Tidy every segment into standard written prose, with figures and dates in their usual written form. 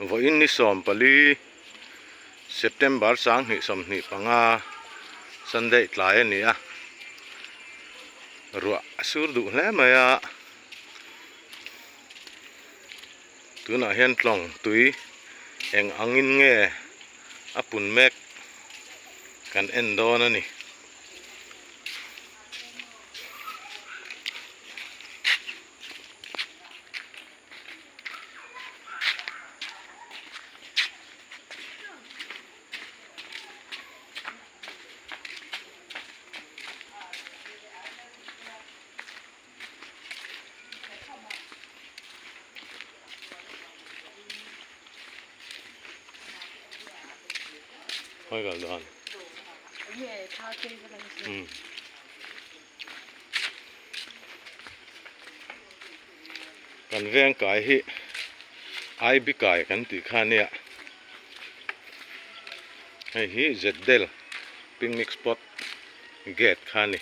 voin ni som pali September sang ni som ni panga Sunday tlai ni a ruwa sur du hle maya tuna hian tlong tui eng angin nge apun mek kan en don ani hoi gal don kan veng kai hi ai bi kai kan ti khania hei hi Zdel picnic spot gate khani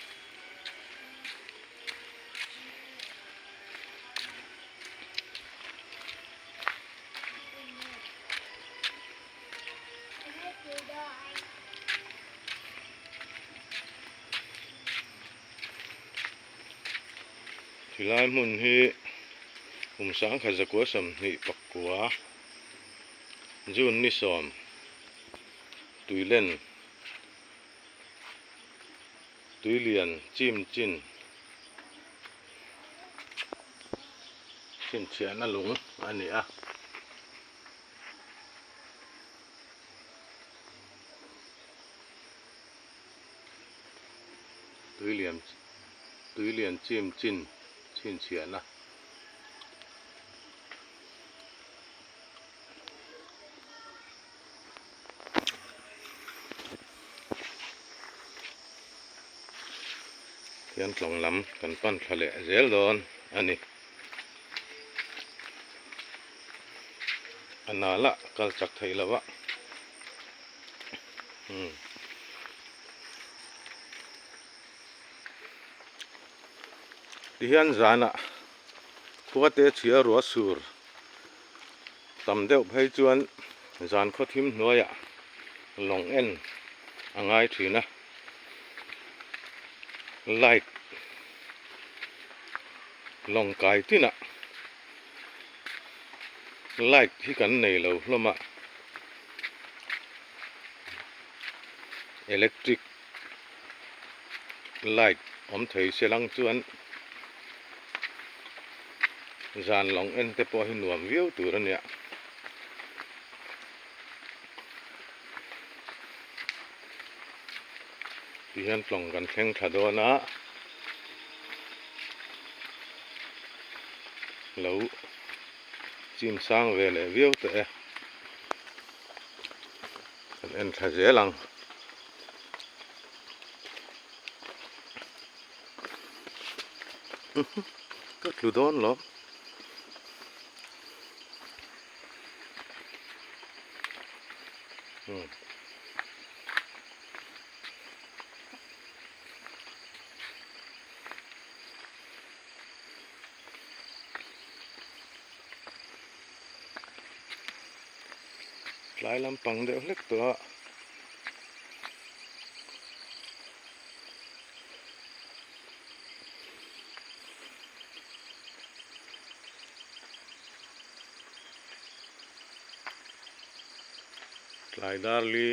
Thilai mun hi sang khazakwa sam ni pakwa Jun ni som tuilen tuilian chim chin chiana lung ani a tuilian chim chin chiana yan tlong lam kan pan thale zel don ani anala kal chak thei lawa hian zana khuate thia ro sur tam deuh phei chuan zan kho thim hnuaia long en angai thina light long kai tina light hi kan nei lo hloma electric light om thei selang chuan zan long en te po hi nuam viau tur ania hian tlong kan thleng thadona lo chim sang ve le viau te kan en tha zelangก็หลุดโดนหรอหลายลำปังเดียวเล็กตัวหลายดาร์ลี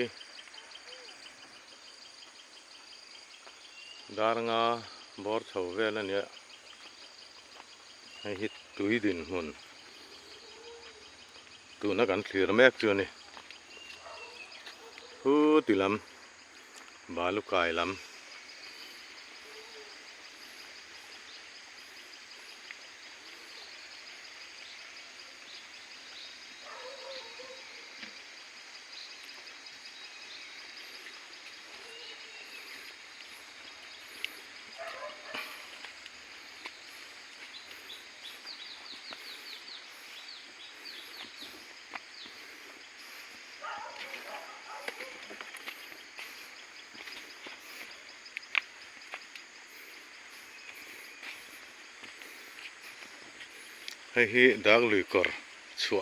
ดาร์งาบอร์ชาวเวลเนี่ยให้ฮิตตุยดินหุ่นตัวนักการเคลียร์แม็กซ์นี่ฮูติลำบาลุกายลำให้ดักลุยกอร์ชัว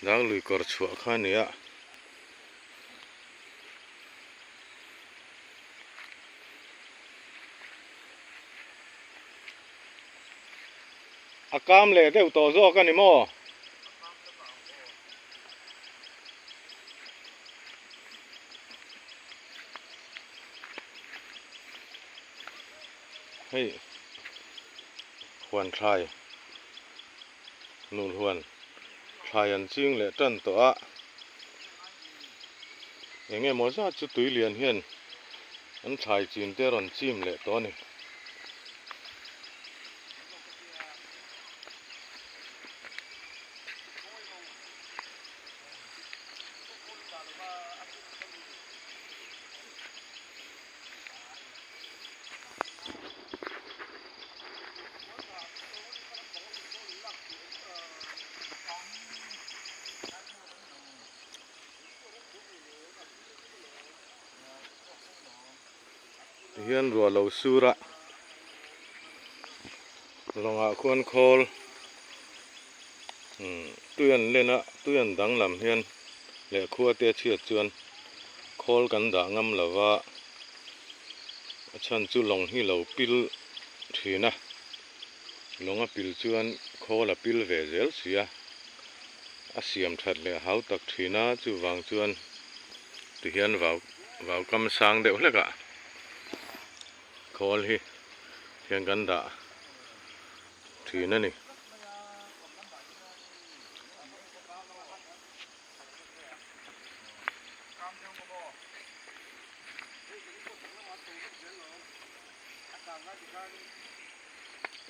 ดักลุยกอดชัวข้านี้อากามเลยเดี๋ยวต่อโซ่กันนี่มั้งเฮ้ยควรทรายนู่นควรทรายอันจริงเลยจันตัวอย่างเงี้ยมันจะจุดตุยเลียนเฮียนอันทรายจีนเตอร์อันจิมเลยตัวนี้เฮียนรัวเราสูระลงอาควรโคลตุยันเล่นอะตุยันดังลำเฮียนเละขัวเตะเชียดจวนโคลกันด่างำละว่าฉันจุลงที่เราปิลทีนะลงอ่ะปิลจวนโคลอ่ะปิลเวเซลเสียอาเสียมทัดเลยหาตักทีนะจูวางจวนที่เฮียนว่าวกำสังเดียวเลยกะโคลฮีเฮียนกันด่าทีนั่นนี่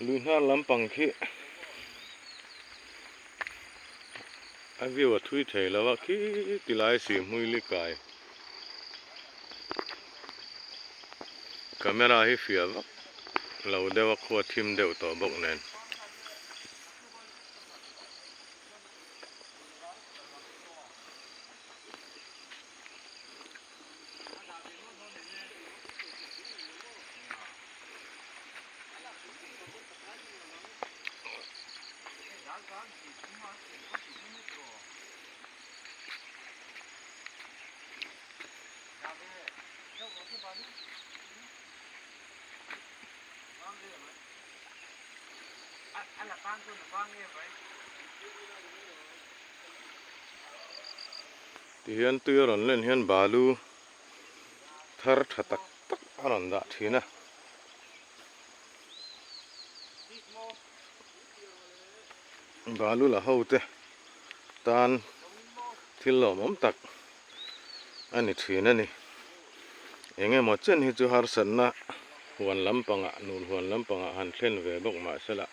ลุยหน้าลำปังขี้ไอ้วิวทุยเทแล้วว่าขี้ติลายสีมุยลิกายคาเมราให้เฟียบเราเดว่าขวดทิมเดียวต่อบอกแน่นที่เห็นตัวรอนเล่นเห็นบาลูทาร์ทักตักอรันดาทีนะบาลูละเฮาเตตานที่หล่อมตักอันนี้ทีนั่นนี่เองหมดเช่นที่จูฮาร์สันนะหวนลำปังอ่ะนูนหวนลำปังอ่ะหันเส้นเวบกมาเสละ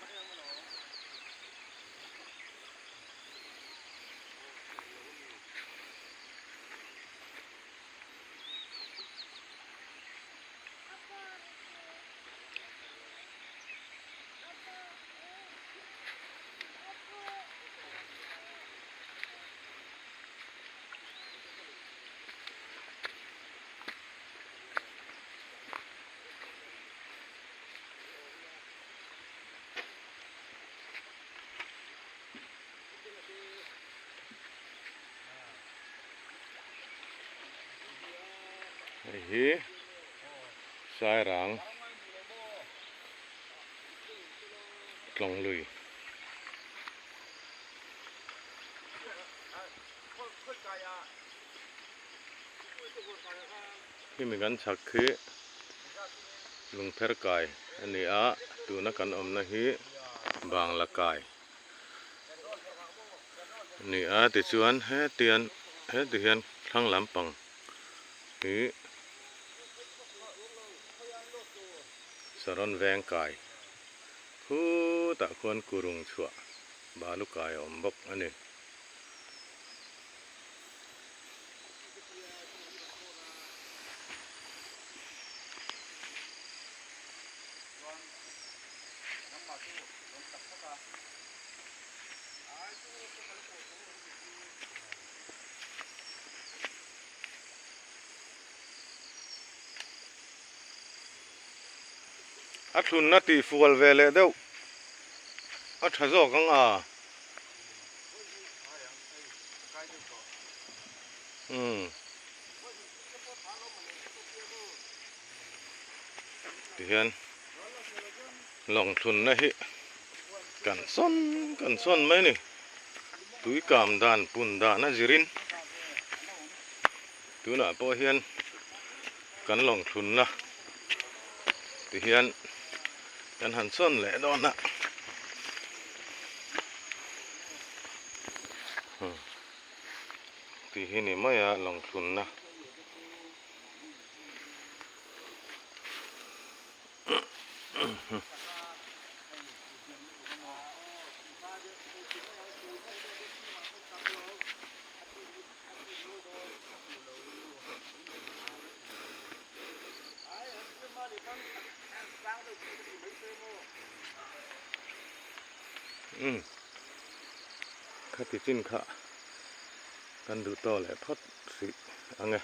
เฮ้สายรังกลองลุยที่มีกันชักคือลุงเพรกายอันนี้ตัวนักกันนะฮีบางละกายนี่ติดชวนให้เตียนให้เตียนทั้งลำปังฮีสรนแวงกายคู่ตะควรกุรุงชัวบาลุกายอมบกอันนี้อัทุนนัติฟูลเวเลเดวอัทโซกัง อืมเฮียนลงทุนนะฮิกันซ่อนไหมนี่ตุยกามดานปุ่นดานนะจิรินตุน่ะพอเฮียนกันลงทุนนะเฮียนกันหันซ่อนแหละดอนนะที่เฮียนี่ไม่ลงทุนนะข้าติดจินข้ากันดูต่อแหละทอดสิอังไง